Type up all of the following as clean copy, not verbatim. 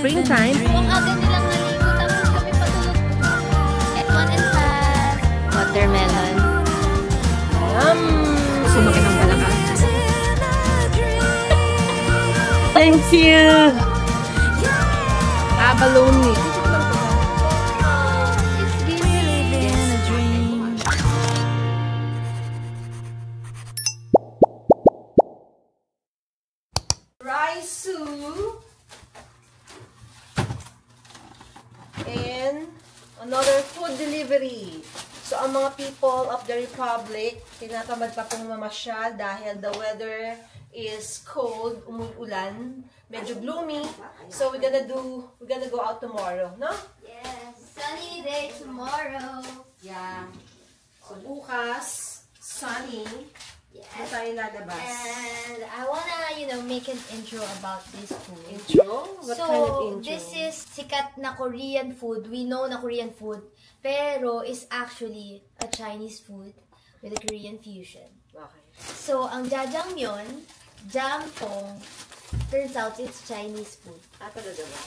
springtime. Ang aga nilang naligo, tapos kami patulog. At 1 and 5. Watermelon. Sumakit ang balaka. Thank you! Abalone. Rice and another food delivery. So, ang mga people of the Republic, tinatamad pa pong mamasyal dahil the weather is cold, umuulan, medyo gloomy. So, we're gonna go out tomorrow, no? Yes, sunny day tomorrow. Yeah. So, bukas, sunny. Yes. Ano tayo lalabas? And I wanna, make an intro about this food. Intro? What So, kind of intro? this is sikat na Korean food. We know na Korean food. Pero, is actually a Chinese food with a Korean fusion. Okay. So, ang jjajangmyeon, jampong, turns out it's Chinese food. Talaga ba?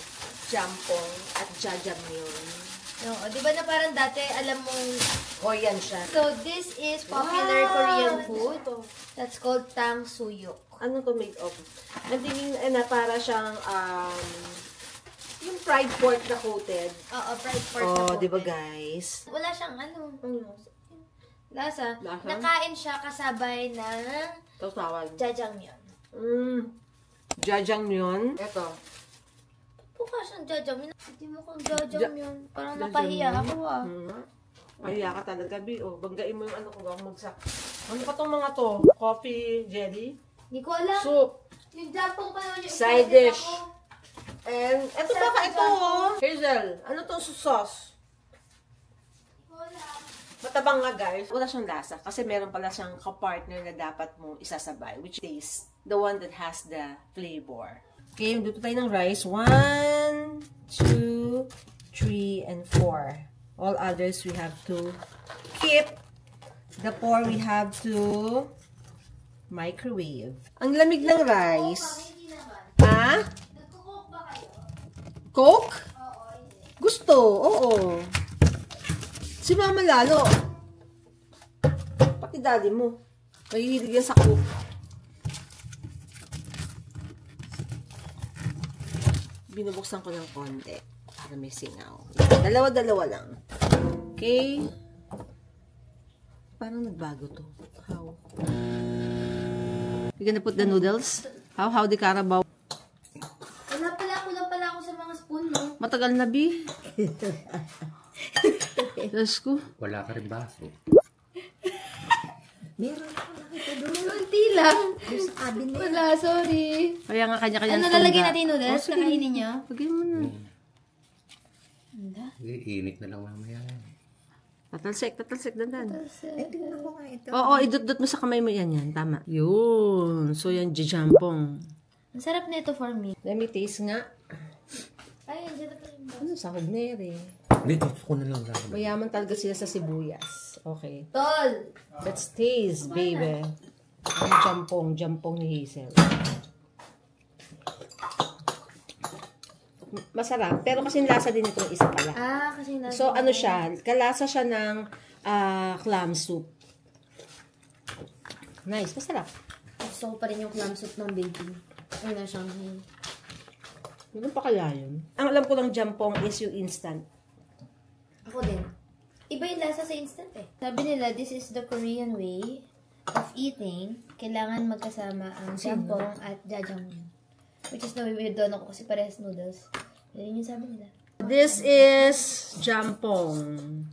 Jampong at jjajangmyeon. No, di ba na parang dati, alam mong... Korean siya. So, this is popular Korean food. That's called tang suyuk. Ano to made of? I'm thinking na para siyang, yung fried pork na coated. Oo, fried pork na coated. Di ba guys? Wala siyang lasa. Lasa? Nakain siya kasabay ng Tawag. jjajangmyeon. Jjajangmyeon. Ito. Mukha siyang jjajangmyeon. Hindi mo kang jjajangmyeon. Parang napahiya ako Pahiya ka talaga, Bi. Banggain mo yung ano ko, magsak. Ano pa tong mga to? Coffee, jelly? Hindi ko alam. Soup. Yung jampong pa naman yung Side dish. And, eto baka ito, Hazel. Ano tong sauce? Wala. Matabang nga, guys. Wala siyang lasa. Kasi meron pala siyang kapartner na dapat mong isasabay. Which is the one that has the flavor. Okay, dito tayo ng rice. 1, 2, 3, and 4. All others we have to keep. The 4 we have to microwave. Ang lamig ng rice. Hindi naman. Ha? Nagko-coke ba kayo? Coke? Oo, hindi. Gusto, oo. Si Mama lalo. Pati daddy mo. Mahihilig yan sa Coke. Binubuksan ko ng konti para may singaw. Dalawa-dalawa lang. Okay? Parang nagbago to. How? You gonna put the noodles? How the Carabao? Wala pala ako sa mga spoon, no? Matagal na, Bi. Diyos ko. Wala ka rin baso. Meron ako nakita doon. Kunti lang. Wala, sorry. Kaya nga kanya-kanya Ano lalagyan natin noodles? Kakainin niyo? Lagyan mo na. Init na lang mamaya. Tatalsik, dandan. Oo, idut-dut mo sa kamay mo yan. Tama. Yun. So, yan, jajampong. Ang sarap na ito for me. Let me taste nga. Ay, andyan na pa yung box. Ano, sahog na eh. Hindi, tapos ko na lang. Mayaman talaga sila sa sibuyas. Okay. Tol! Let's taste, baby. Ang jampong ni Hazel. Masarap. Pero kasi lasa din itong isa pala. Kasi nasa... So, ano siya? Kalasa siya ng clam soup. Nice. Masarap. Gusto ko pa rin yung clam soup ng baby. Ay, na siyang... Ano pa kaya yun? Ang alam ko lang jampong is yung instant. Ako din. Iba yung lasa sa instant eh. Sabi nila, this is the Korean way of eating. Kailangan magkasama ang jampong at jjajangmyeon. Which is nawiwirdoan ako kasi parehas noodles. Yan yung sabi nila. This is jampong.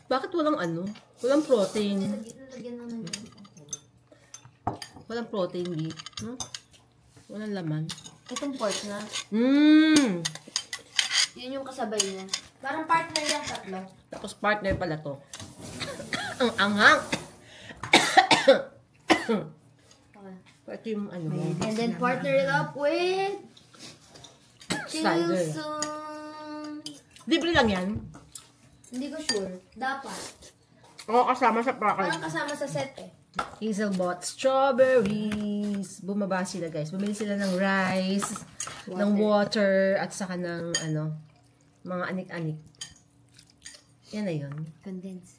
Bakit walang ano? Walang protein. Lagyan lang ng Walang protein, Bi. Huh? Walang laman. itong pork na. Yun yung kasabay niya. Parang partner yung tatlo. Tapos partner pala to. Ang anghang. Pati yung ano. And then partner it up with Slider. Chilsung. Libre lang yan. Hindi ko sure. Dapat. Oo, kasama sa package. Parang kasama sa set eh. Hazel bought strawberries. Bumaba sila, guys. Bumili sila ng rice, ng water, at saka ng, mga anik-anik. Yan na yun. Condense.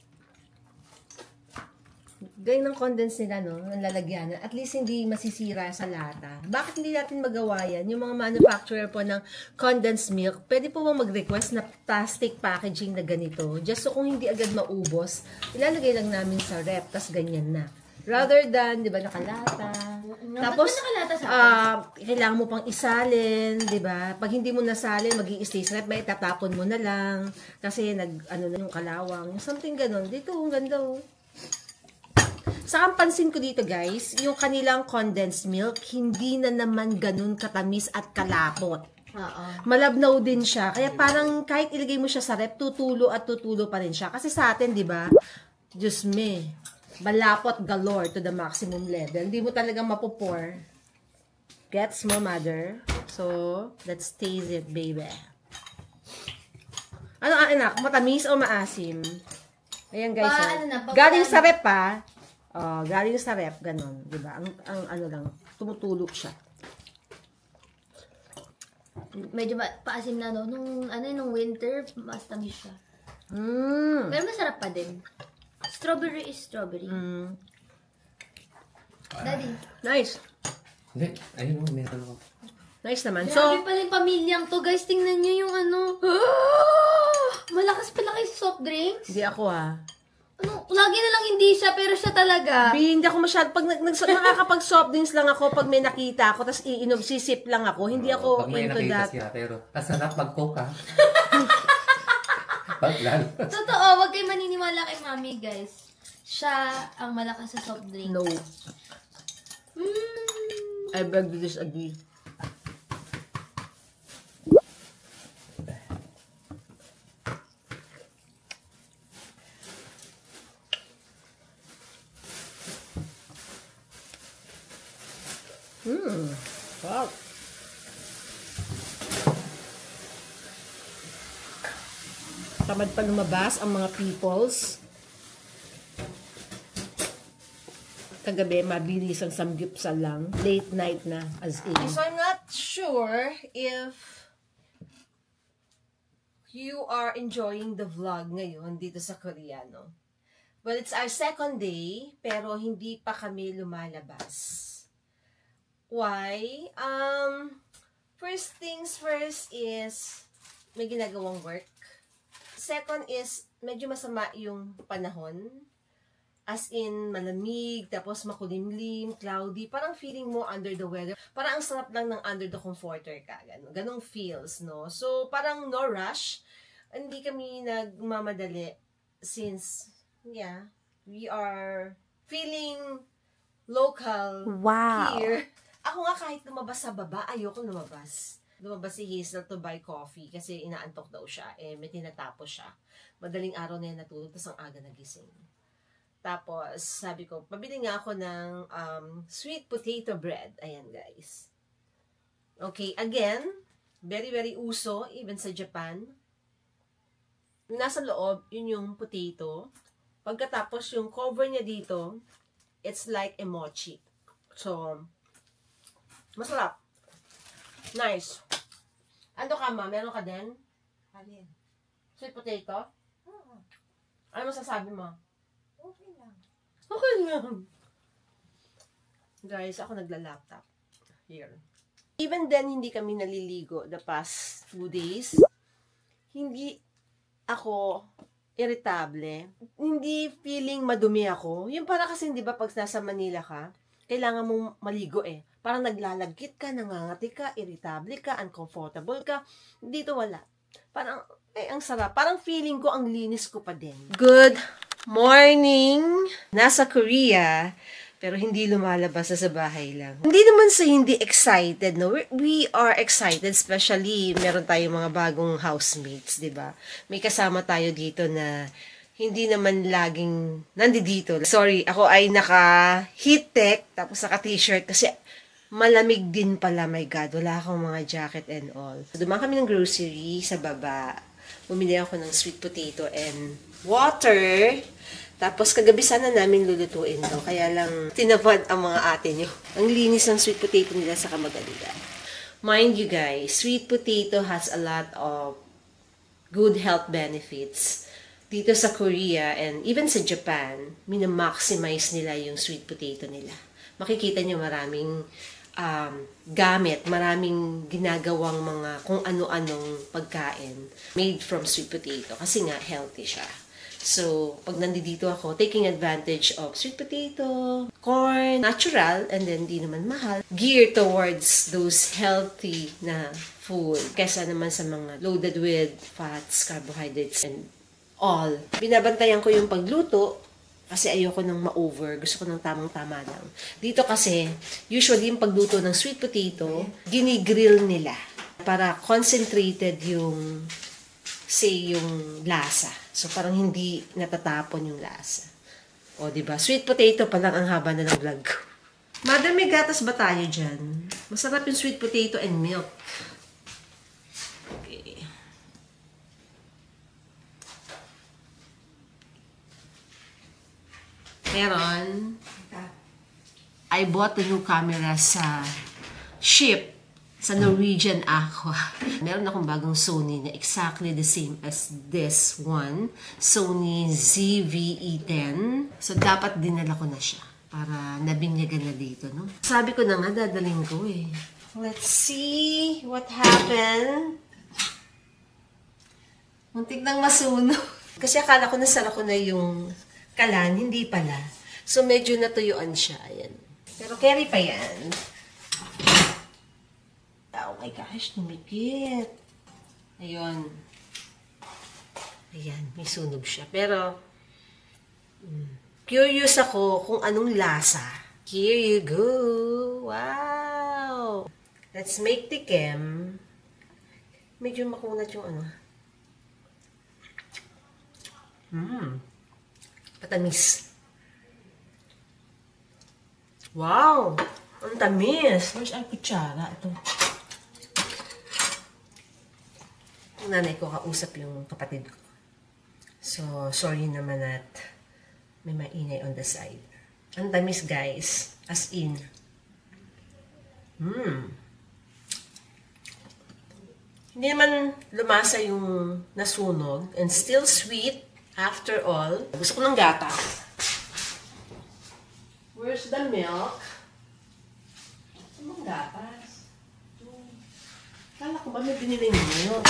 Gayun ng condense nila, no? Ng lalagyanan. At least hindi masisira sa lata. Bakit hindi natin magawa yan? Yung mga manufacturer po ng condensed milk, pwede po bang mag-request na plastic packaging na ganito? Just so kung hindi agad maubos, ilalagay lang namin sa rep, tas ganyan na. Rather than, di ba, nakalata. Tapos, kailangan mo pang isalin, di ba? Pag hindi mo nasalin, mag-i-stay sa rep, may tatapon mo na lang. Kasi na yung kalawang. Something ganon. Dito, ang ganda, oh. Saka pansin ko dito, guys, yung kanilang condensed milk, hindi na naman ganun katamis at kalapot. Malabnaw din siya. Kaya parang kahit ilagay mo siya sa rep, tutulo at tutulo pa rin siya. Kasi sa atin, di ba, Diyos me, malapot galore to the maximum level. Hindi mo talaga mapupor. Gets mo, mother? So, let's taste it, baby. Ano, anak? Matamis o maasim? Ayan, guys. Galing sa rep, ha? Galing sa rep, ganun, di ba? Ang ano lang, tumutulog siya. Medyo paasim na, no? Nung winter, mas tamis siya. Pero masarap pa din. Strawberry is strawberry. Daddy. Nice. Hindi, ayun o, meron ako. Nice naman. Grabe pala yung pamilyang to, guys. Tingnan nyo yung malakas pala kayo sa soft drinks. Hindi ako, ha. Lagi na lang hindi siya, pero siya talaga. Hindi ako masyado. Pag nakakapag soft drinks lang ako, pag may nakita ako, tapos iinom, sisip lang ako. Hindi ako pag may into that. siya, pero kasarap mag-coke, ha? Paglan. Totoo, wag kayo maniniwala kay mami, guys. Siya ang malakas sa soft drink. No. I beg to disagree. Wow. Tamad pa lumabas ang mga peoples. Kagabi, mabilis ang samgyupsal lang. Late night na, as in. So, I'm not sure if you are enjoying the vlog ngayon dito sa Korea, no? Well, it's our second day, pero hindi pa kami lumalabas. Why? First things first is may ginagawang work. Second is medyo masama yung panahon. As in, malamig, tapos makulimlim, cloudy. Parang feeling mo under the weather. Parang ang sarap lang ng under the comforter ka. Ganong feels, no? So, parang no rush. Hindi kami nagmamadali since, yeah, we are feeling local here. Ako nga kahit lumabas sa baba, ayoko lumabas. Lumabas si Hazel to buy coffee kasi inaantok daw siya. May tinatapos siya. Madaling araw na yan natulog, tapos ang aga nagising. Tapos, sabi ko, pabili nga ako ng sweet potato bread. Ayan, guys. Okay, again, very, very uso, even sa Japan. Nasa loob, yun yung potato. Pagkatapos, yung cover niya dito, it's like a mochi. So, masarap. Nice. Ano ka, ma? Meron ka din? Alin? Sweet potato? Oo. Ano masasabi mo? Okay lang. Okay lang. Guys, ako nagla-laptop. Here. Even then, hindi kami naliligo the past 2 days. Hindi ako irritable. Hindi feeling madumi ako. Yung para kasi, di ba, pag nasa Manila ka, kailangan mong maligo eh. Parang naglalagkit ka, nangangati ka, irritable ka, uncomfortable ka. Dito wala. Parang, ang sarap. Parang feeling ko, ang linis ko pa din. Good morning! Nasa Korea, pero hindi lumalabas sa bahay lang. Hindi naman sa hindi excited, no? We are excited, especially meron tayong mga bagong housemates, di ba? May kasama tayo dito na hindi naman laging nandito. Sorry, ako ay naka-heat tech, tapos naka-t-shirt kasi malamig din pala, my God. Wala akong mga jacket and all. So, dumaan kami ng grocery sa baba. Bumili ako ng sweet potato and water. Tapos kagabi sana namin lulutuin to. Kaya lang tinapad ang mga ate nyo. Ang linis ng sweet potato nila sa Kamagaliga. Mind you guys, sweet potato has a lot of good health benefits. Dito sa Korea and even sa Japan, minamaximize nila yung sweet potato nila. Makikita nyo maraming gamit, maraming ginagawang mga kung ano-anong pagkain made from sweet potato kasi nga healthy siya. So, pag nandito ako, taking advantage of sweet potato, corn, natural, and then di naman mahal, geared towards those healthy na food kesa naman sa mga loaded with fats, carbohydrates, and all. Binabantayan ko yung pagluto kasi ayoko nang ma-over. Gusto ko ng tamang-tama lang. Dito kasi, usually yung pagluto ng sweet potato, ginigrill nila para concentrated yung, say, yung lasa. So, parang hindi natatapon yung lasa. O, diba? Sweet potato pa lang ang haba na ng vlog ko. Mother, may gatas ba tayo dyan? Masarap yung sweet potato and milk. Okay. Meron, I bought the new camera sa ship sa Norwegian Aqua. Meron akong bagong Sony na exactly the same as this one. Sony ZV-E10. So, dapat dinala ko na siya para nabinyagan na dito, no? Sabi ko na nga, dadaling ko eh. Let's see what happened. Muntik nang masunog. Kasi akala ko nasara ko na yung kalan, hindi pala. So, medyo natuyuan siya. Ayan. Pero carry pa yan. Oh my gosh, lumikit. Ayun. Ayan, may sunog siya. Pero, curious ako kung anong lasa. Here you go. Wow! Let's make tikim. Medyo makunat yung ano. Patamis. Wow! Ang tamis. Where's ang kutsara? Ito. Yung nanay ko kausap yung kapatid ko. So, sorry naman at may mainay on the side. Ang tamis, guys. As in. Hindi naman lumasa yung nasunog and still sweet after all. Gusto ko ng gata. Where's the milk? Anong gatas? Kala ko ba may binili milk?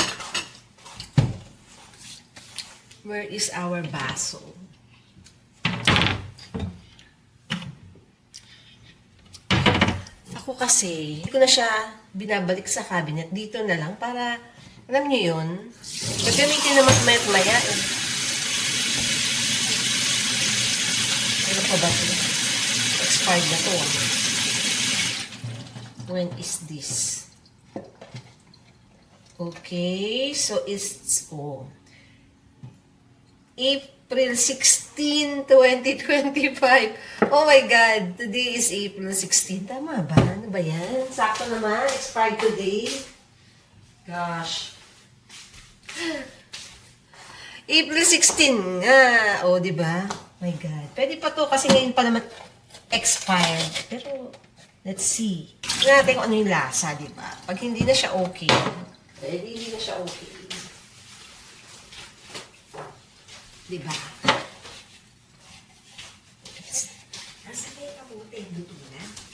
Where is our baso? Ako kasi, hindi ko na siya binabalik sa cabinet. Dito na lang para, alam niyo yun, gagamitin naman maya eh. Ano pa ba ito? Expired na to. When is this? Okay, so it's, April 16, 2025. Oh my God, today is April 16. Tama ba? Ano ba yan? Sakto naman, expired today. Gosh. April 16 nga. O, diba? My God. Pwede pa to kasi ngayon pa naman expired. Pero, let's see. Tignan natin kung ano yung lasa, diba? Pag hindi na siya okay, hindi na siya okay. Diba?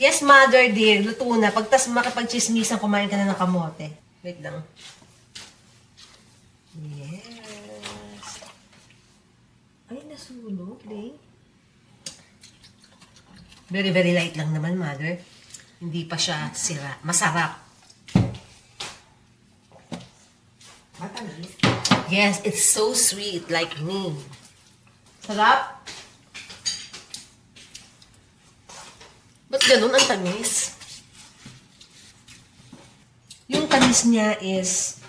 Yes, mother dear. Luto na. Pagtas makapag-chismisan, kumain ka na ng kamote. Wait lang. Yes. Ay, nasunog, eh. Very, very light lang naman, mother. Hindi pa siya sira. Masarap. Yes, it's so sweet, like me. Sarap. Ba't ganun ang tamis? Yung tamis niya is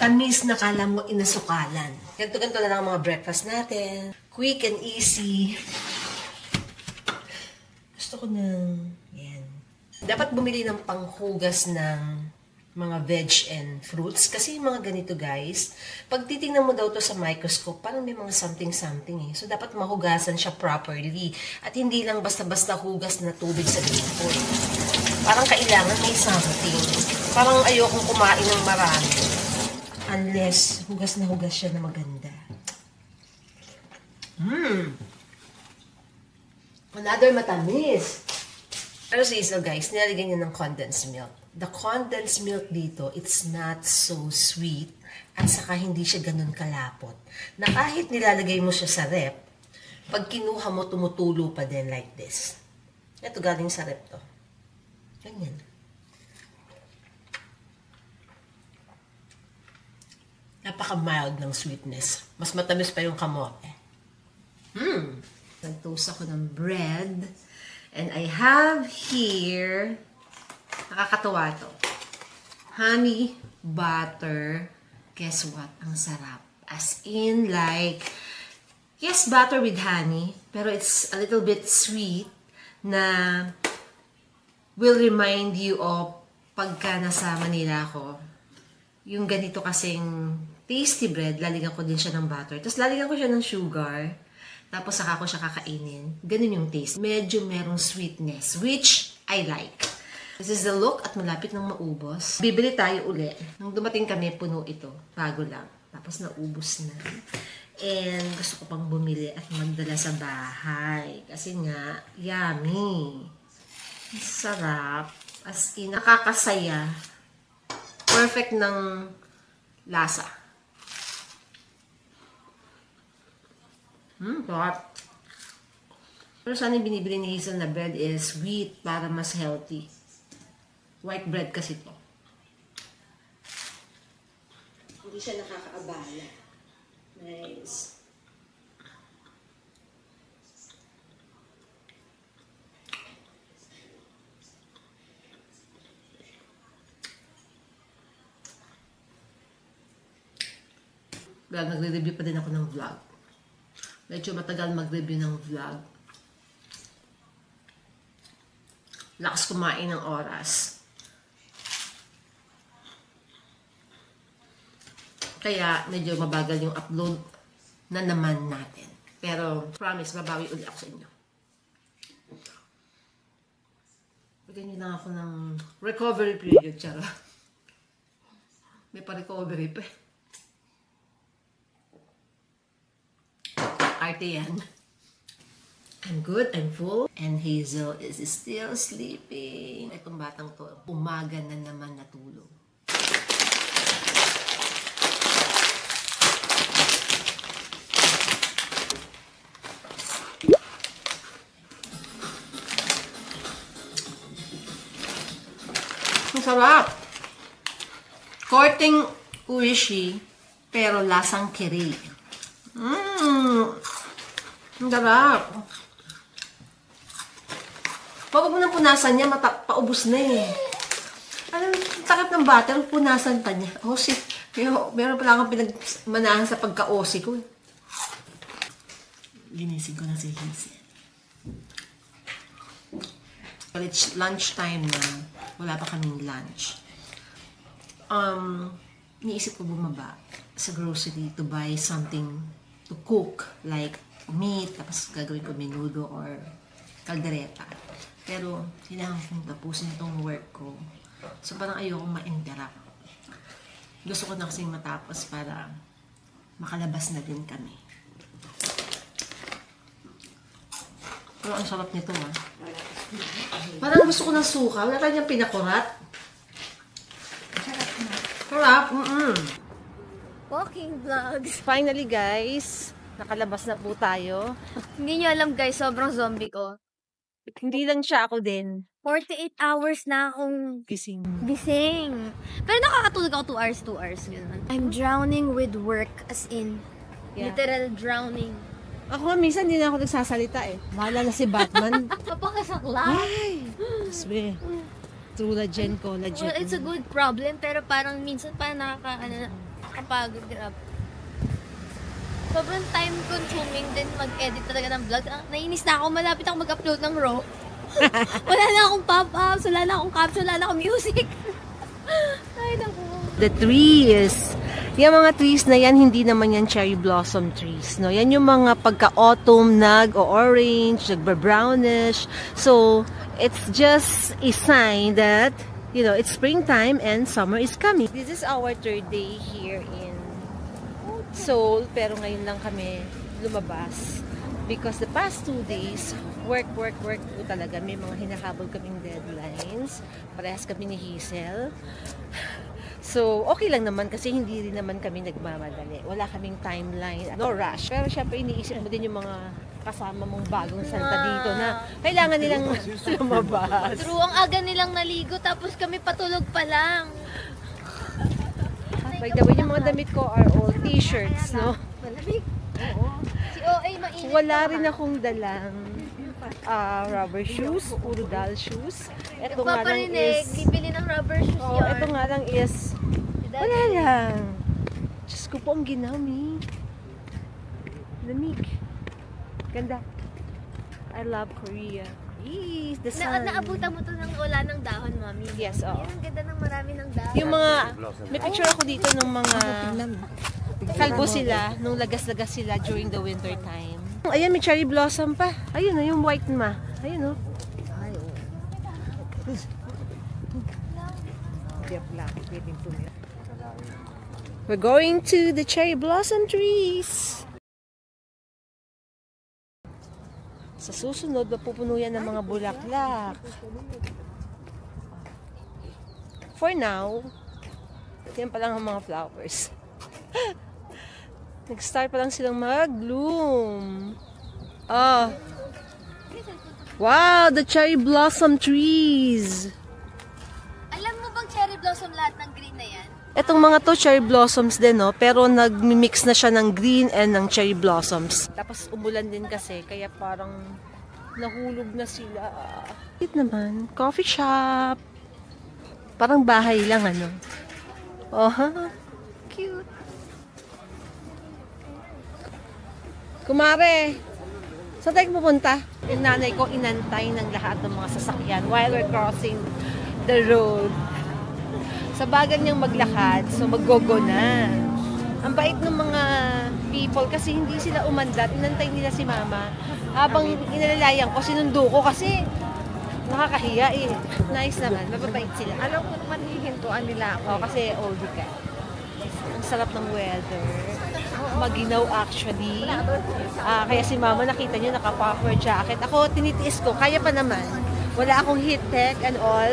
tamis na kala mo inasukalan. Ganto-ganto na lang ang mga breakfast natin. Quick and easy. Gusto ko ng, yan. Dapat bumili ng panghugas ng mga veg and fruits. Kasi yung mga ganito guys, pag titingnan mo daw to sa microscope, parang may mga something eh. So dapat mahugasan siya properly. At hindi lang basta-basta hugas na tubig sa bipon. Parang kailangan may something. Parang ayokong kumain ng marami. Unless hugas na hugas siya na maganda. Another matamis. Pero sa isa guys, nilalagyan niya ng condensed milk. The condensed milk dito, it's not so sweet at saka hindi siya ganun kalapot. Na kahit nilalagay mo siya sa rep, pag kinuha mo, tumutulo pa din like this. Ito galing sa rep to. Ganyan. Napaka-mild ng sweetness. Mas matamis pa yung kamote. Nag-toast ako ng bread. And I have here, nakakatawa to, honey butter. Guess what? Ang sarap. As in like, yes, butter with honey, pero it's a little bit sweet na will remind you of pagka nasa Manila ako. Yung ganito kasing tasty bread, lalagyan ko din siya ng butter. Tapos lalagyan ko siya ng sugar. Tapos saka ko siya kakainin. Ganun yung taste. Medyo merong sweetness, which I like. This is the look at malapit ng maubos. Bibili tayo uli. Nung dumating kami, puno ito. Bago lang. Tapos naubos na. And gusto ko pang bumili at magdala sa bahay. Kasi nga, yummy. Sarap. As in, nakakasaya. Perfect ng lasa. Sarap. Pero sana yung binibili ni Hazel na bread is wheat para mas healthy. White bread kasi to. Hindi siya nakakaabala. Nice. Well, nagre-review pa din ako ng vlog. Medyo matagal mag-review ng vlog. Lakas kumain ng oras. Kaya medyo mabagal yung upload na naman natin. Pero promise, babawi ulit ako sa inyo. Bigyan niyo lang ako ng recovery period, tsara. May pa-recovery pa. Arte yan. I'm good, I'm full, and Hazel is still sleeping. Itong batang to, umaga na naman natulog. Ang sarap! Korting uishi, pero lasang kiri. Ang sarap. Huwag mo nang punasan niya, paubos na eh. Alam, takip ng butter, punasan pa niya. Oh, shit. Meron pala akong pinagmanahan sa pagka-osi ko. Ginising ko na si Hazel. But it's lunchtime na. Wala pa kaming lunch. Niisip ko bumaba sa grocery to buy something to cook. Like meat, tapos gagawin ko menudo or kaldereta. Pero, kailangan kong tapusin itong work ko. So, parang ayokong ma-interrupt. Gusto ko na kasing matapos para makalabas na din kami. Pero ang sarap nito, ah. Parang gusto ko ng suka. Wala tayong pinakurat. Sarap. Walking vlogs. Finally, guys. Nakalabas na po tayo. Hindi nyo alam guys, sobrang zombie ko. Hindi lang siya, ako din. 48 hours na akong Gising. Pero nakakatulog ako 2 hours. Ganun. I'm drowning with work, as in, literal drowning. Ako, minsan hindi na ako nagsasalita eh. Mahala na si Batman. Napakasakla. Ay! Swe. True legend ko, legend. Well, it's a good problem, pero parang minsan pa nakakapagod. Sobrang time-consuming din mag-edit talaga ng vlog. Nainis na ako, malapit ako mag-upload ng Raw. Wala na akong pop-ups, wala na akong caption, wala na akong music. Ay, naku. The trees. Yung mga trees na yan, hindi naman yan cherry blossom trees. No? Yan yung mga pagka-autumn, nag-orange, nag-brownish. So, it's just a sign that, you know, it's springtime and summer is coming. This is our third day here in Seoul, pero ngayon lang kami lumabas. Because the past 2 days, work po talaga. May mga hinahabol kaming deadlines. Parehas kami ni Hazel. So, okay lang naman kasi hindi rin naman kami nagmamadali. Wala kaming timeline, no rush. Pero syempre, iniisip mo din yung mga kasama mong bagong santa dito na kailangan nilang lumabas. True, ang aga nilang naligo tapos kami patulog pa lang. By the way, yung mga damit ko are all t-shirts, no? Malamig. Oo. Si OA mainit. Wala rin akong dalang rubber shoes, puro doll shoes. Ito nga lang is... bibili ng rubber shoes Oh, ito nga lang is... Wala lang. Diyos ko po, ang ginami. Lamig. Ganda. I love Korea. Eee, the sun. Naabutan mo to ng wala ng dahon, mami. Yes, oo. Yan, ang ganda ng marami ng dahon. Yung mga... May picture ako dito ng mga... Kalbo sila, nung lagas-lagas sila during the winter time. Ayan, may cherry blossom pa. Ayun, yung white ma. Ayun, oh. We're going to the cherry blossom trees. Sa susunod, mapupuno yan ng mga bulaklak. For now, yan pa lang ang mga flowers. Nag-start pa lang silang mag-bloom. Oh. Wow, the cherry blossom trees. Alam mo bang cherry blossom lahat ng green na yan? Etong mga to, cherry blossoms din, no? Pero nag-mix na siya ng green and ng cherry blossoms. Tapos umulan din kasi, kaya parang nahulog na sila. Cute naman. Coffee shop. Parang bahay lang, ano? Oh, cute. Kumare, saan tayo pupunta? Yung nanay ko inantay ng lahat ng mga sasakyan while we're crossing the road. Sa bagal niyang maglakad, so maggogo na. Ang bait ng mga people kasi hindi sila umandat. Inantay nila si mama. Habang inalalayan ko, sinundo ko kasi nakakahiya eh. Nice naman, mababait sila. Alam ko naman hihintuan nila ako. Oh, kasi oldie ka. Ang sarap ng weather. Maginaw actually. Kaya si mama nakita niyo naka-puffer jacket. Ako tinitiis ko, kaya pa naman. Wala akong heat tech and all.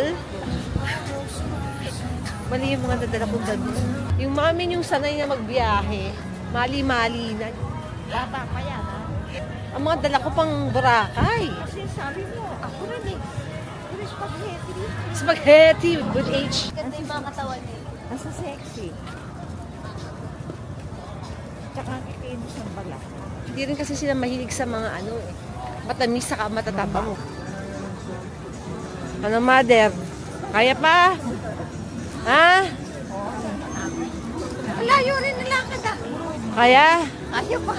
Mali yung mga nadala kong damit. Yung mami yung sanay na magbiyahe, mali-mali na. Bata pa yan, ha? Ang mga dala ko pang Boracay. Kasi sabi mo, ako rin eh. Pero spaghetti. Spaghetti with good age. Ganda yung mga katawan niya. Nasa sexy. Tsaka kikinis ng bala. Hindi rin kasi sila mahilig sa mga ano eh. Matamis saka matatapang. Ano, mother? Kaya pa? Ha? Layo rin nila kada. Kaya? Ayaw pa.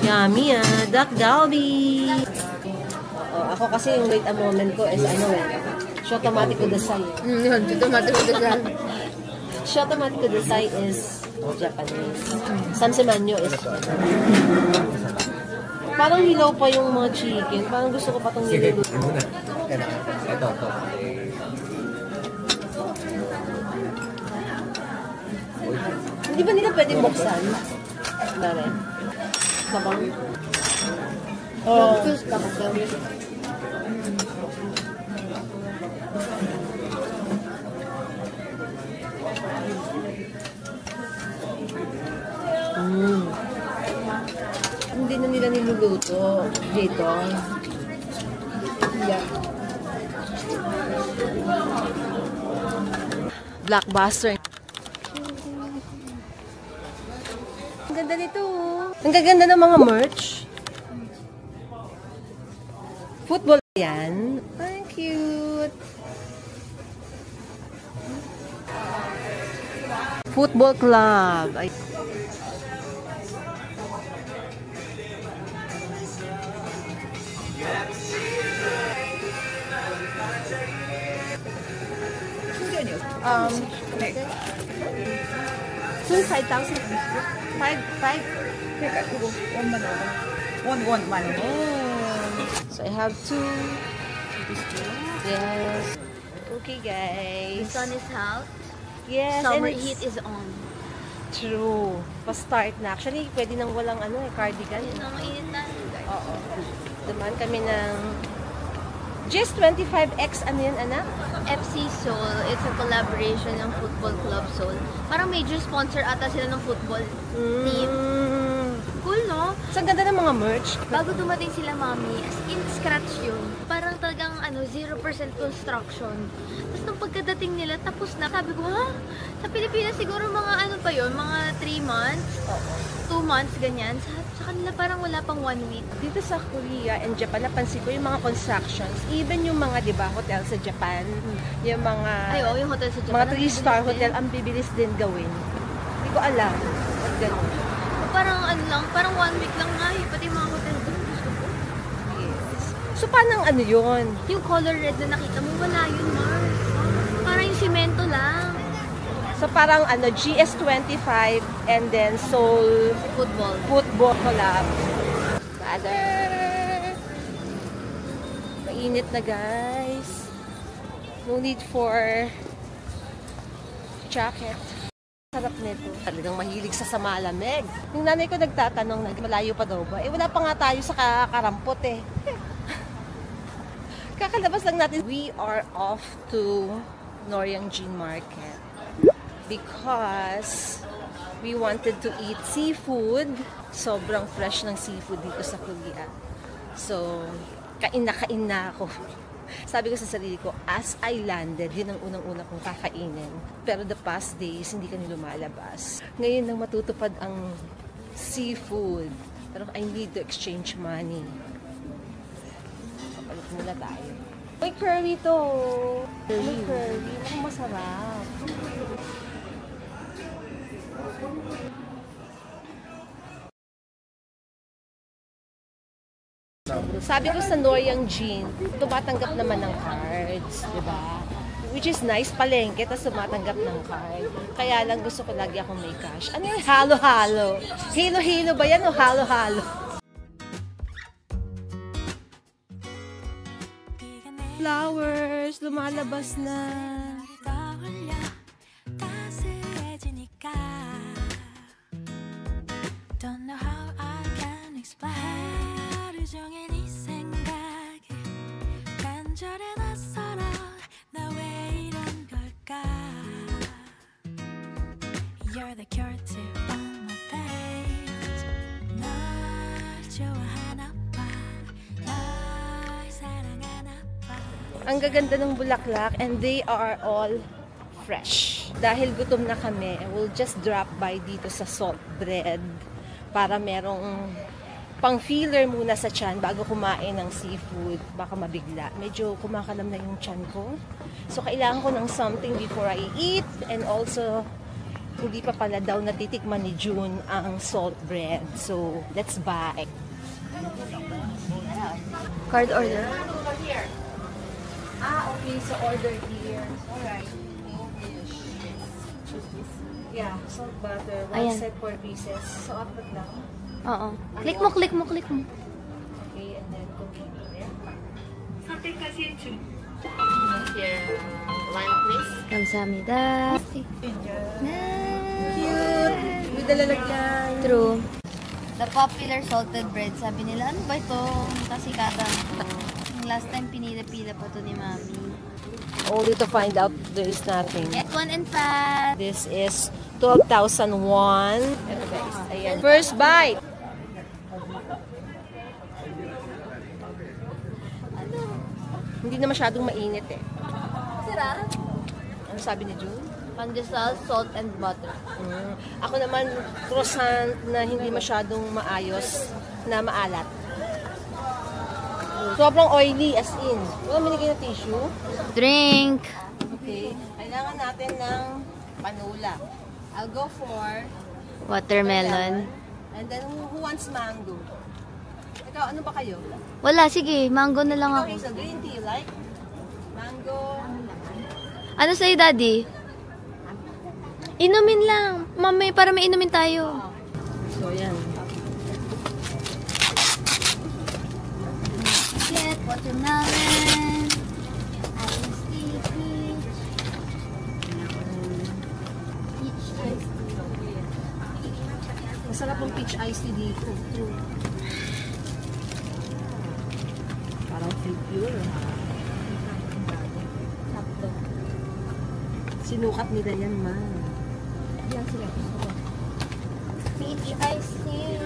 Yummy duck galbi. Oh, ako kasi yung wait a moment ko is ano eh. Shotomatic kudasai. Yun, automatic ko dyan. Shotomatic kudasai is Japanese. Sansemanyo is parang hilaw pa yung mga chicken. Parang gusto ko pa itong Sige, niluluto. muna. Ito. Hindi ba nila pwede buksan? Dali. Sabang. Oh. Hindi na nila niluluto dito. Yeah. Blockbuster. Ang ganda nito. Ang gaganda ng mga merch. Football yan. Ay, cute. Football club. Ay. Soon 5,000. 5. One. So I have 2. Yes. Okay, guys. The sun is out. Yes. Summer and heat is on. True. Pa-start na. Actually, pwede nang walang cardigan. Yun ang mainit na. Oo. Dumaan kami ng Just 25X, ano yan, anak? FC Seoul. It's a collaboration ng Football Club Seoul. Parang major sponsor ata sila ng football team. Cool, no? So, ang ganda ng mga merch. Bago dumating sila, mami, as in scratch yun. Parang talagang 0% construction. Tapos nung pagkadating nila, tapos na. Sabi ko, ha? Sa Pilipinas siguro mga pa yun? Mga 3 months? 2 months, ganyan. Sa kanila parang wala pang 1 week. Dito sa Korea and Japan, napansin ko yung mga constructions, even yung mga, di ba, hotel sa Japan, yung mga... Yung hotel sa Japan. Mga 3-star hotel, ang bibilis din gawin. Hindi ko alam. At ganun. Parang parang 1 week lang nga pati yung mga hotel doon. Yes. So, paano yun? Yung color red na nakita mo, wala yun, Mars. Parang yung simento lang. So, parang GS25 and then Seoul Football collab. Father! Mainit na, guys. No need for jacket. Sarap nito. Talagang mahilig sa malamig. Yung nanay ko nagtatanong, malayo pa daw ba? Wala pa nga tayo sa kakarampot eh. Kakalabas lang natin. We are off to Noryangjin Market because we wanted to eat seafood. Sobrang fresh ng seafood dito sa Korea. So, kain na ako. Sabi ko sa sarili ko, as I landed, yun ang unang-una kong kakainin. Pero the past days, hindi kami lumalabas. Ngayon nang matutupad ang seafood. Pero I need to exchange money. Papalit muna tayo. May curry to. May curry. Mukhang masarap. Sabi ko sa Noryangjin, tumatanggap naman ng cards, di ba? Which is nice, palengke, tapos tumatanggap ng card. Kaya lang gusto ko lagi akong may cash. Ano yung halo-halo? Halo-halo ba yan o halo-halo? Flowers, lumalabas na. Don't know how I can explain. 종일 네 생각에 간절해 낯설어 나 왜 이런 걸까. You're the cure to all my pains. 널 좋아하나 봐. 널 사랑하나 봐. Ang gaganda ng bulaklak and they are all fresh. Dahil gutom na kami, we'll just drop by dito sa Salt Bread para merong pang-filler muna sa tiyan bago kumain ng seafood. Baka mabigla. Medyo kumakalam na yung tiyan ko. So, kailangan ko ng something before I eat. And also, hindi pa pala daw natitikman ni June ang salt bread. So, let's buy. Card order. Okay. So, order here. Alright. Yeah, salt butter. One Ayan. set 4 pieces. So, apat lang. Oo. Click mo. Okay, and then continue. Here, lime please. Kamsahamnida. Cute! May dalalagyan. True. The popular salted bread. Sabi nila, ano ba ito? Kasikatan ko. Last time, pinila-pila pa to ni Mami. Only to find out there is nothing. Get one and fat. This is 12,000 won. Ito guys, ayan. First bite! Hindi na masyadong mainit eh. Sarap. Ano sabi ni June? Pandesal, salt, and butter. Ako naman, croissant na hindi masyadong maayos, na maalat. Sobrang oily as in. Wala minigay na tissue. Drink. Okay. Kailangan natin ng panula. I'll go for Watermelon. and then who wants mango? Ikaw, ano ba kayo? Wala, sige. Mango na lang Ikaw, ako. Hazel, green tea, you like? Mango. Ano sa'yo, Daddy? Inumin lang. Mami, para may inumin tayo. So, yan. Get watermelon. Iced tea, peach. Peach iced tea. Masarap ang peach iced tea dito. True. Parang pure. Sakto. Sinukat nila yan, ma. Yan sila. Peach iced tea.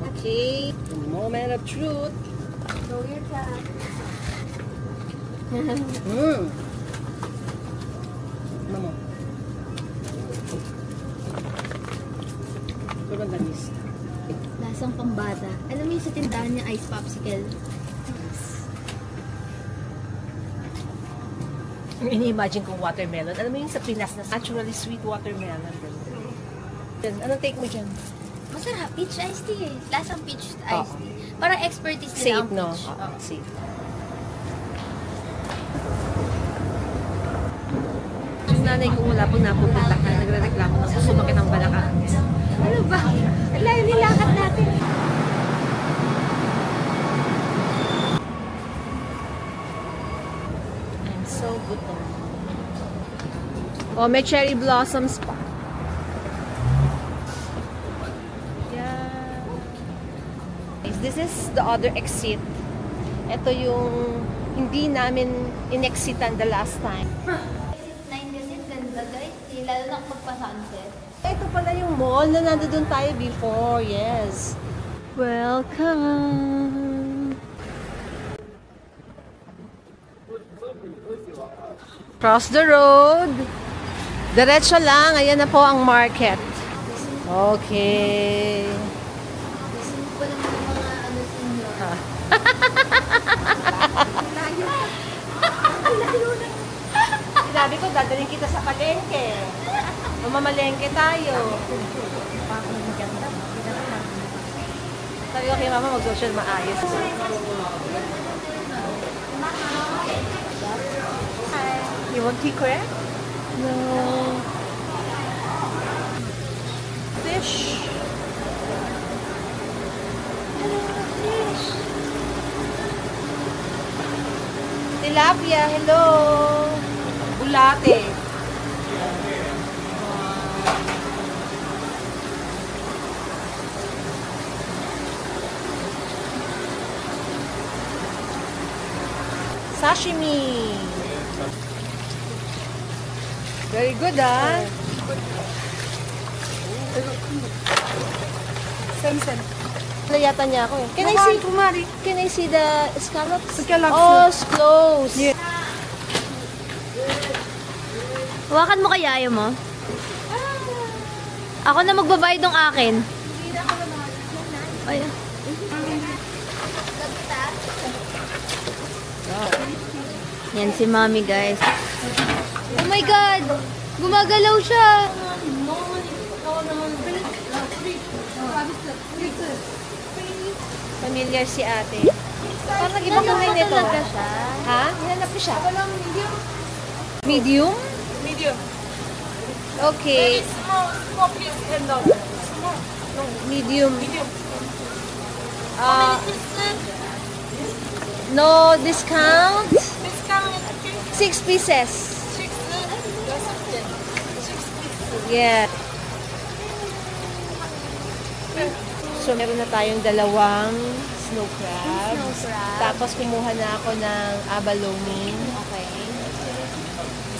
Okay. The moment of truth. Go your time. Ano mo? Sobrang tamis. Lasang pambata. Alam mo yung sa tindahan niya, ice popsicle? Ini-imagine kong watermelon. Alam mo yung sa Pinas na naturally sweet watermelon. Yan. Anong take mo dyan? Masarap. Peach iced tea eh. Lasang peach iced Oo. tea. Parang expertise nila Safe, ang no? peach. Oo, safe. Yung nanay ko wala pong napupunta ka, nagre-reklamo na sumakit ang balakang. Ano ba? Wala yung nilakad natin. I'm so gutom. Oh, may cherry blossoms pa. Yeah. This is the other exit. Ito yung hindi namin inexitan the last time. 9 kasi ganda guys. Lalo na magpa-sunset. Ito pala yung mall na nandoon tayo before. Yes. Welcome. Cross the road. Diretso lang. Ayan na po ang market. Okay. Gusto ko lang yung mga ano senior. Sinabi ko, dadalhin kita sa palengke. Mamamalengke tayo. Sabi ko kay mama, mag-social maayos. Hi. You want tea crepe? No. Fish. Hello, fish. Tilapia, hello. Bulate. Sashimi. Very good, ah. Sen. Wala yata niya ako eh. Can I see? Can I see the scallops? Scallops. Oh, it's close. Yeah. Hawakan mo kaya ayaw mo? Ako na magbabayad ng akin. Ay. Yan si Mami, guys. Oh my God! Gumagalaw siya! Familiar si ate. Parang iba kamay nito. talaga siya. Ha? Hinanap ko siya. Medium? Medium. Okay. Small piece $10. Small. Medium. Medium. No discount. Discount. 6 pieces. 6. That's okay. 6 pieces. Yeah. So, meron na tayong dalawang snow crabs. Snow crab. Tapos, kumuha na ako ng abalone. Okay.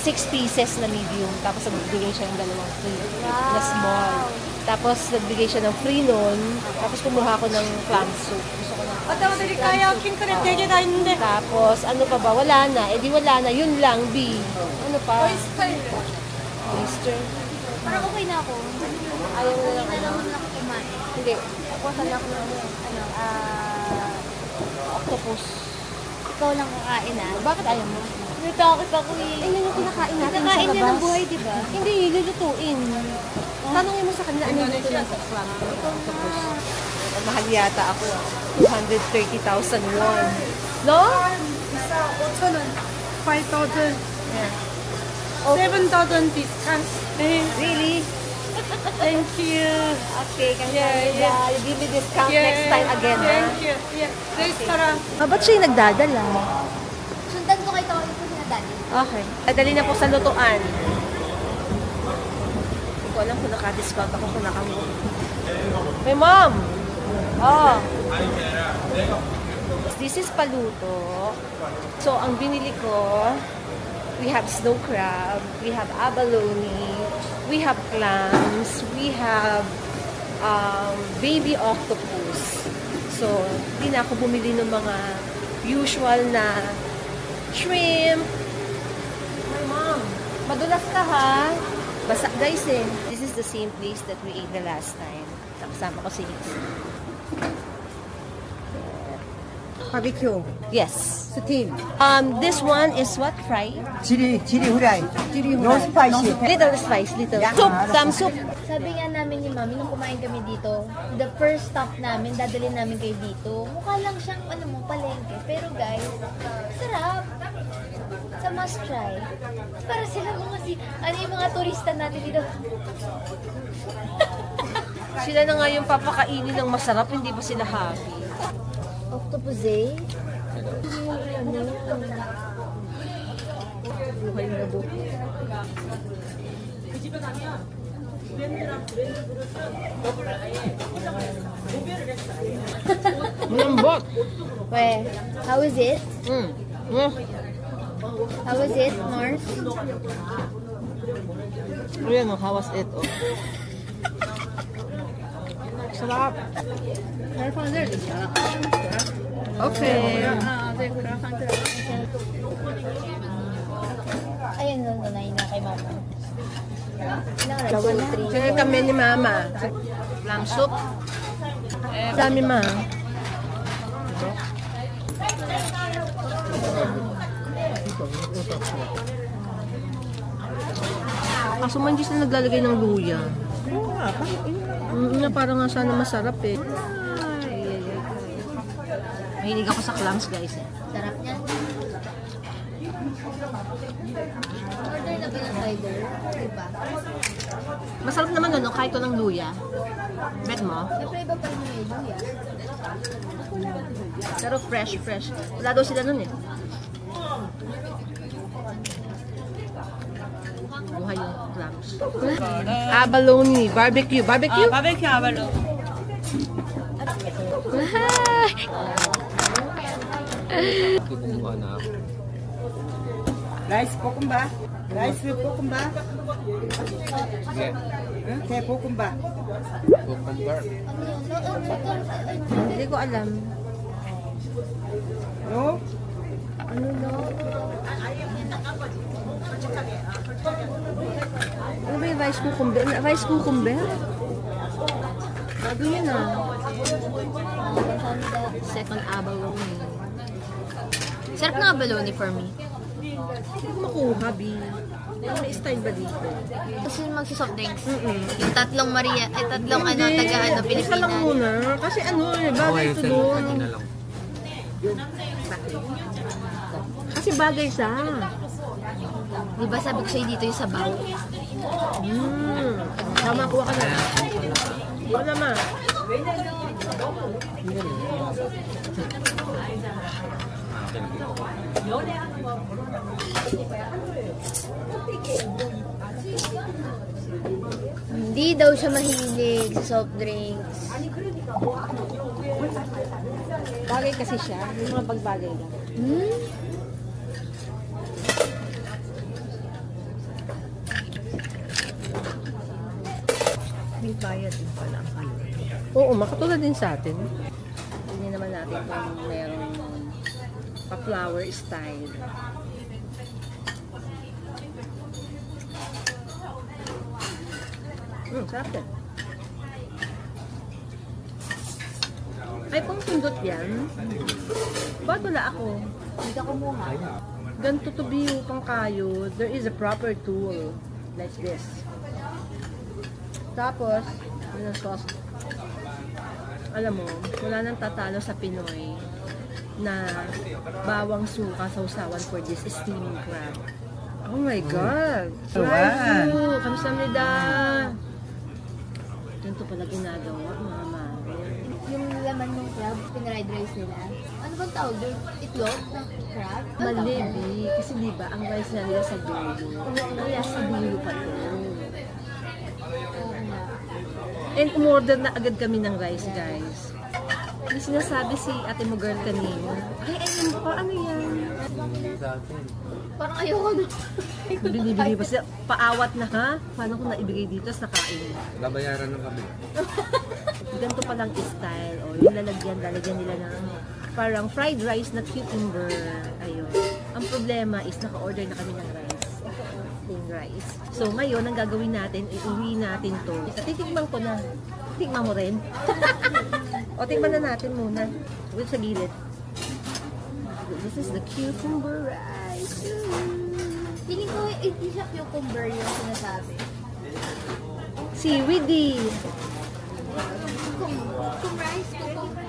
6 pieces na medium. Tapos, nagbigay siya ng dalawang free na Wow. small. Tapos, nagbigay siya ng free nun. Tapos, kumuha ako ng clam soup. Gusto ko ng Tapos, ano pa ba? Wala na. Eh, di wala na. Yun lang, B. Ano pa? Oyster. Parang okay na ako. Ayaw mo na lang. Hindi na naman ako kumain. Hindi. Ako sana ako ng octopus. Ikaw lang kakain ah. Bakit ayaw mo? Natakot ako eh. Ayun yung kinakain natin sa Kinakain niya labas. ng buhay, di ba? Hindi, lulutuin. Tanungin mo sa kanila, ano dito lang sa clam? Mahal yata ako. 230,000 won. No? 5,000. Yeah. 7,000 discount. Really? Thank you. Okay, kasi Yeah. you give me discount next time again, ha? Thank you. Yeah. Restaurant. Ba't siya yung nagdadala? Sundan ko kay Tony po sinadali. Okay. Dadali na po sa lutuan. Hindi ko alam kung naka-discount ako kung nakamu. Hey, Mom! Oh. This is paluto. So, ang binili ko, we have snow crab, we have abalone, we have clams, we have baby octopus. So, hindi na ako bumili ng mga usual na shrimp. My mom, madulas ka ha? Basa guys eh. This is the same place that we ate the last time. Kasama ko si Hicks. Barbecue, Yes. steam, This one is what? Fried? chili fry, no spicy. Little spice, little. Yeah. Soup, tam soup. Sabi nga namin ni Mami, nung kumain kami dito, the first stop namin, dadalhin namin kayo dito. Mukha lang siyang, palengke. Pero guys, sarap. Sa must try. Para sila mga yung mga turista natin dito. Sila na nga yung papakainin ng masarap, hindi ba sila happy? Octopus eh. Buhay na buhay. Lambot. Weh, how is it? Mm. Mm. How is it, Mars? Ayan o, how was it? Oh. Sarap. Okay. Ayun, nanayin na kay Mama. Kailangan na, Kaya kami ni Mama. Lamb soup. Dami ma. Kaso man hindi sila naglalagay ng luya. Na parang nga sana masarap eh. Mahilig ako sa clams guys eh. Sarap niya. Order na ba ng cider? Diba? Masarap naman ano, kahit walang luya. Bet mo? Siyempre iba pa rin yung medyo yan. Pero fresh. Wala daw sila nun eh. Buhay yung clams. Abalone, barbecue. Barbecue abalone. Rice kukumba, rice with kukumba. Okay, kukumba. Hindi ko alam. No? Ano ba yung rice cucumber? Rice cucumber? Bago yun ah. Second abalone. Sarap ng abalone for me. Hindi ko makuha, B. May style ba dito? Kasi magsisoft drinks. Yung tatlong Maria, tatlong taga Isa lang Pilipinas. muna. Kasi bagay ito doon. Kasi bagay siya. Di ba sabi ko sa'yo dito yung sabaw? Tama, kuha ka na. Wala ma. Hindi daw siya mahilig sa soft drinks. Bagay kasi siya. Yung mga pagbagay lang. May bayad din pala ang ano. Oo, makatulad din sa atin. Hindi naman natin kung merong pa-flower style. Sarap din. Ay, kung pindot yan, ba't wala ako? Hindi ka kumuha. ganito to be upang kayo, there is a proper tool like this. Tapos, yun ang sauce. Alam mo, wala nang tatalo sa Pinoy na bawang suka sausawan for this steaming crab. Oh my God! Right you! Kamsahamnida! Ganito pala ginagawa, mga mami. Yung laman ng crab, pinride rice nila. Ano bang tawag doon? Itlog ng crab? Malibi. Kasi diba, ang rice na nila sa dulo. Kaya sa dulo pa to. And umorder na agad kami ng rice, guys. May sinasabi si ate mo girl kanina. Ay, ayun pa, ano yan? Parang ayoko na. Binibigay pa siya. Paawat na ha? Paano kung naibigay dito sa kain? Babayaran ng kami. Ganito palang style. O, yung lalagyan nila ng parang fried rice na cucumber. Ayun. Ang problema is naka-order na kami ng rice. Plain rice. So, ngayon, ang gagawin natin, iuwi natin to. Titikman ko na. Tikman mo rin. O, tikman na natin muna. Wait sa gilid. This is the cucumber rice. Feeling ko, hindi siya cucumber yung sinasabi. Seaweedy. Kung rice, cucumber.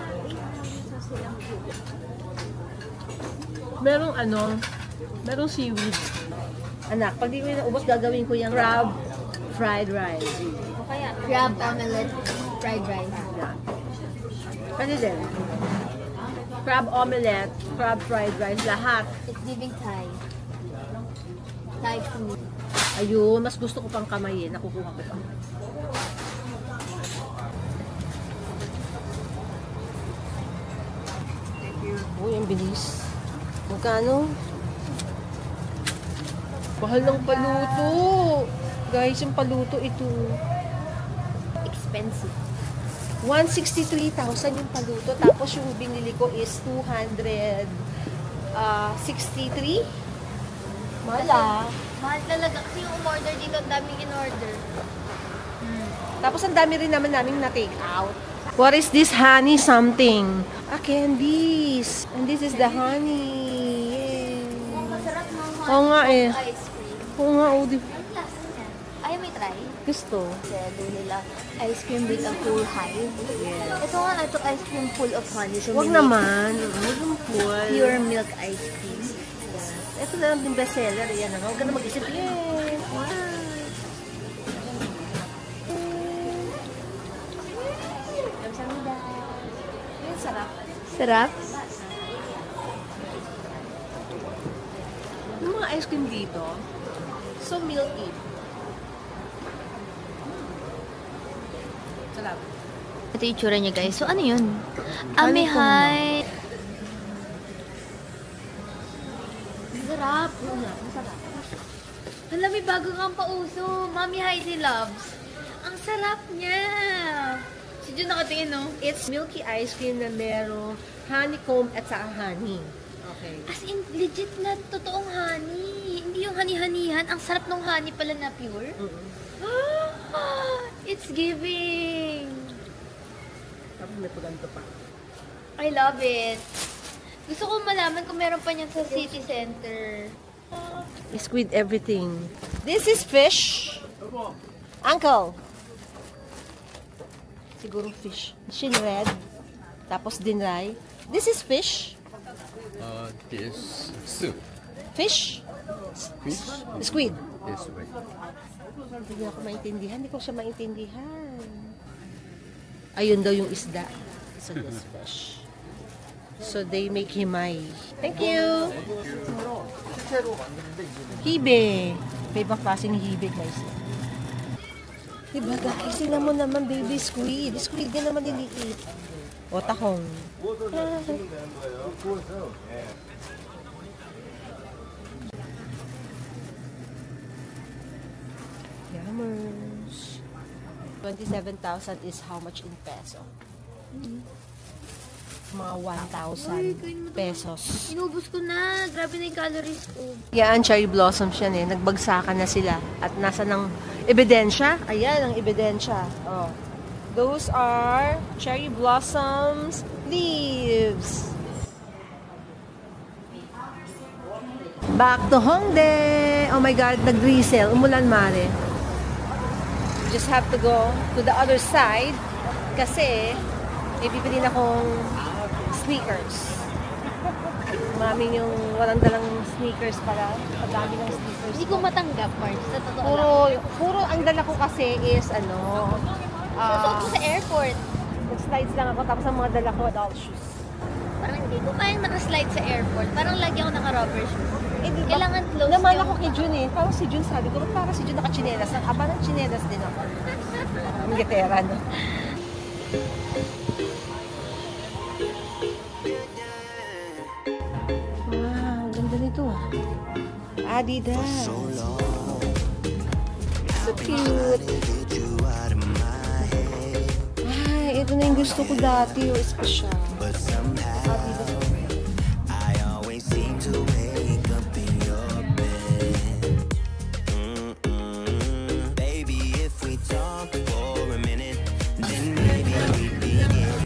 Merong seaweed. Anak, pag di ko yung naubos, gagawin ko yung crab fried rice. O kaya, crab omelette fried rice. Pwede din. Crab omelette, crab fried rice, lahat. It's giving Thai. Thai food. Ayun, mas gusto ko pang kamayin. Nakukuha ko pa. Uy, ang bilis. Magkano? Mahal ng paluto. Guys, yung paluto ito. Expensive. 163,000 yung paluto. Tapos yung binili ko is 263. Mahal ah. Mahal talaga. Kasi yung umorder dito, ang daming in-order. Tapos ang dami rin naman naming na-take out. What is this honey something? Candies. And this is the honey. Yay. Masarap ng Oo nga eh. ice cream. Oo nga, oh, di. Ang lasa niya. Ayaw may try? Gusto. Selo nila ice cream with a full hive. Ito nga, ito ice cream full of honey. So Huwag naman. Huwag yung full. pure milk ice cream. Ito na lang din bestseller. Yan na. Huwag ka na mag-isip. Yay! Wow! Yan, sarap. Sarap? Yung mga ice cream dito, so milky. Sarap. Ito yung itsura niya, guys. So, ano yun? Honey Amihai. Sarap. Masarap. Hala, may bago kang pauso. Mami Heidi loves. Ang sarap niya. Si Jun nakatingin, no? It's milky ice cream na merong honeycomb at saka honey. Okay. As in, legit na totoong honey. Hindi yung honey-honihan. Ang sarap ng honey pala na pure. It's giving. Tapos may paganto pa. I love it. Gusto ko malaman kung meron pa niyan sa city center. Squid everything. This is fish. Uncle. Siguro fish. Shinred. Tapos dinray. This is fish. This soup. Fish. Fish? Squid. This way. Hindi ako maintindihan. Hindi ko siya maintindihan. Ayun daw yung isda. So this fish. So they make himay. Thank you. Hibe. May ibang klaseng hibe, guys. Diba guys, sila mo naman baby squid. Squid din naman liliit. O tahong. Yummers. 27,000 is how much in peso? Mga 1,000 pesos. Inubos ko na. Grabe na yung calories ko. Yan, cherry blossoms yan eh. Nagbagsakan na sila. At nasa ng ebidensya. Ayan, ang ebidensya. Oh. Those are cherry blossoms leaves. Back to Hongdae! Oh my God, nag-drizzle. Umulan, mare. Just have to go to the other side kasi ibibili na akong sneakers. Mami yung walang dalang sneakers para pagdami ng sneakers. Hindi ko matanggap, Marge. Sa totoo lang. Puro ang dala ko kasi is Susuot ko sa airport. nag-slides lang ako tapos ang mga dala ko doll shoes. Parang hindi ko kayang nakaslide sa airport. Parang lagi ako naka-rubber shoes. Diba? Kailangan close Naman yung- ako kay Jun eh. Parang si Jun sabi ko, para si Jun naka-chinelas. Ang aba ng chinelas din ako. Ang gitera, no? Wow, ganda nito ah. Adidas. So cute. Ay, ito na yung gusto ko dati. Yung special. Adidas.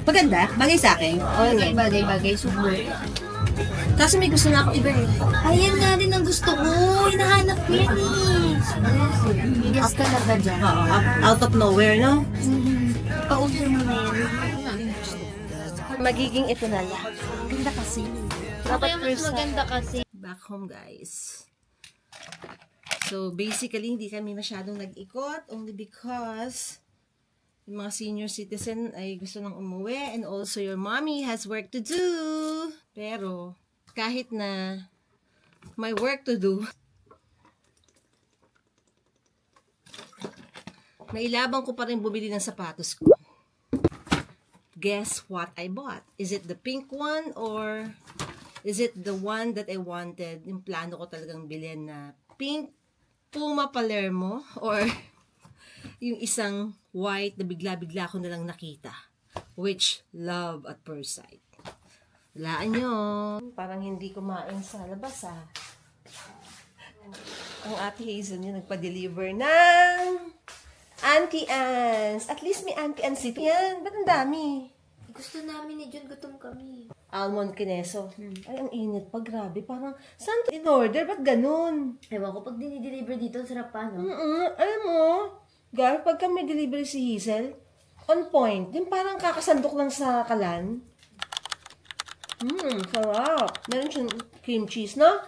Maganda, bagay sa akin. Bagay, super. Kasi may gusto na ako iba eh. Ayan nga din ang gusto ko. Hinahanap ko yan eh. Yes ka na ba dyan? Out of nowhere, no? Pauso mo na yan. Magiging ito na lang. Ganda kasi. Kaya mas maganda kasi. Back home, guys. So, basically, hindi kami masyadong nag-ikot only because yung mga senior citizen ay gusto nang umuwi and also your mommy has work to do. Pero, kahit na may work to do, nailabang ko pa rin bumili ng sapatos ko. Guess what I bought? Is it the pink one or is it the one that I wanted? Yung plano ko talagang bilhin na pink Puma Palermo or yung isang white na bigla-bigla ko nalang nakita. Which, love at first sight. Walaan nyo. Parang hindi kumain sa labas ah. Ang Ate Hazel nyo nagpa-deliver ng Auntie Anne's. At least may Auntie Anne's dito. Yan, ba't ang dami? Gusto namin ni Jun, gutom kami. Almond kineso. Ay, ang init pa. Grabe. Parang, saan to in-order? Ba't ganun? Ewan ko, pag dinideliver dito, sarap pa, no? Alam mo, Gar, pagka may delivery si Hazel, on point. Yung parang kakasandok lang sa kalan. Sarap. Meron siyang cream cheese, no?